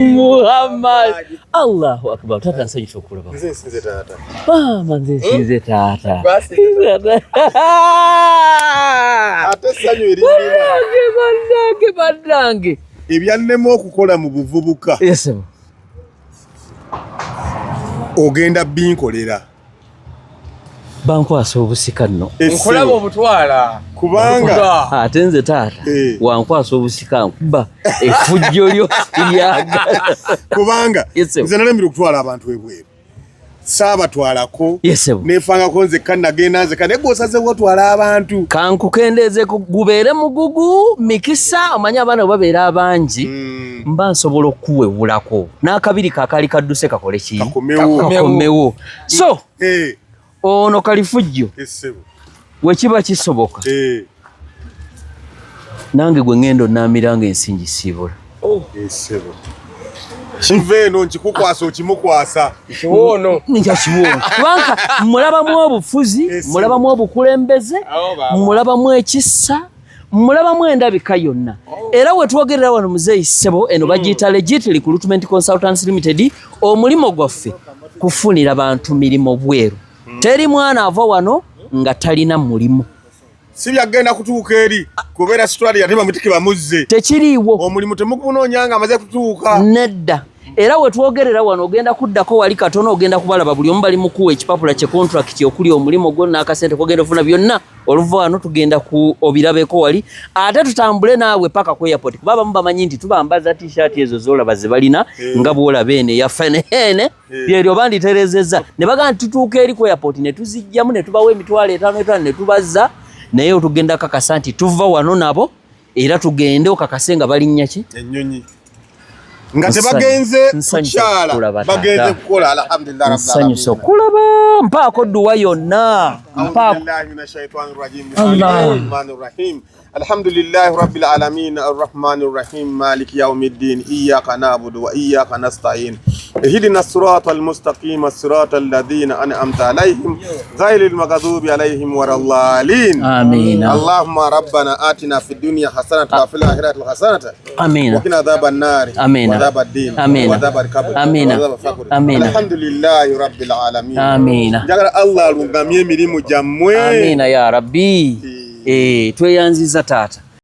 Muhammad. Allahu akbar. Tata nsanyusa okulaba. Nze nsinze taata. Nze nsinze taata. Ate sanyu eri bannange. Ebyannema okukola mu buvubuka. Yes. Ogenda binkolera. Bankwasa obusika nno. Nkolaba obutwala. Kubanga ate nze taata wankwasa obusika nkuba effujjo lyo lyaga. Kubanga nze nalembera okutwala abantu ebweru. Saabatwalako nefangako nzekka nagenda nzekka naye gwosazeewo otwala abantu. Kankukendeeze gubeere mugugu mikisa omanye abaana bwe babeera abangi mba nsobola okuwewulako n'akabiri kaakali kadduse kakole ki kakomewo. So ono kalifujjo wekiba kisoboka nange gwe ngendo namiranga ensingi siibula. Kiveeno nkikukwasa okimukwasa kiwoono nkya kiwoono kubanga mulabamu obufuzi mulabamu obukulembeze mulabamu ekissa mulabamu endabika yonna era wetwogerera wano muzeeyi ssebo eno bagiyita Legit Recruitment Consultants Limited. Omulimo gwaffe kufunira bantu mirimu bweru. Teri mwana ava wano nga talina mulimu. Si byagenda kutuuka eri kubeera Australia tema mutike bamuzze. Tekiriiwo. Omulimu temukunoonyanga amaze kutuuka. Nedda. Era wetwogerera wano ogenda kuddako wali katono ogenda kubalaba buli omu bali mukuwa ekipapula kye contract okuli omulimo gwo n'akasente kogenda ofuna byonna oluva wano tugenda ku obirabeko wali ate tutambule naawe paka ku airport kubaba mubamanyi nti tubambaza t-shirt ezo zolaba ze balina nga bwolaba ene yafene ene byeryo banditerezeza ne bagamba tutuuka eri ku airport ne tuzijjamu ne tubawa emitwalo 5 ne tubazza naye otugenda kakasa nti tuva wano nabo era tugende okakase nga balinnya ki ennyonyi nga tebagenze kukyala bagenze kukola alhamdulillah rabbil alamin. Nsanyusa okulaba mpaako dduwa yonna mpaako alhamdulillahi rabbil alamin arrahmanir rahim maliki yawmiddin iyyaka na'budu wa iyyaka nasta'in اهدنا الصراط المستقيم الصراط الذين أنعمت عليهم غير المغضوب عليهم ولا الضالين. آمين. اللهم ربنا آتنا في الدنيا حسنة وفي الآخرة حسنة. آمين. وقنا عذاب النار. آمين. وعذاب الدين. آمين. وعذاب القبر. آمين. وعذاب الفقر. آمين. الحمد لله رب العالمين. آمين. جعل الله لنغمي مirimu jammwe. آمين يا ربي. Tweyanziza taata.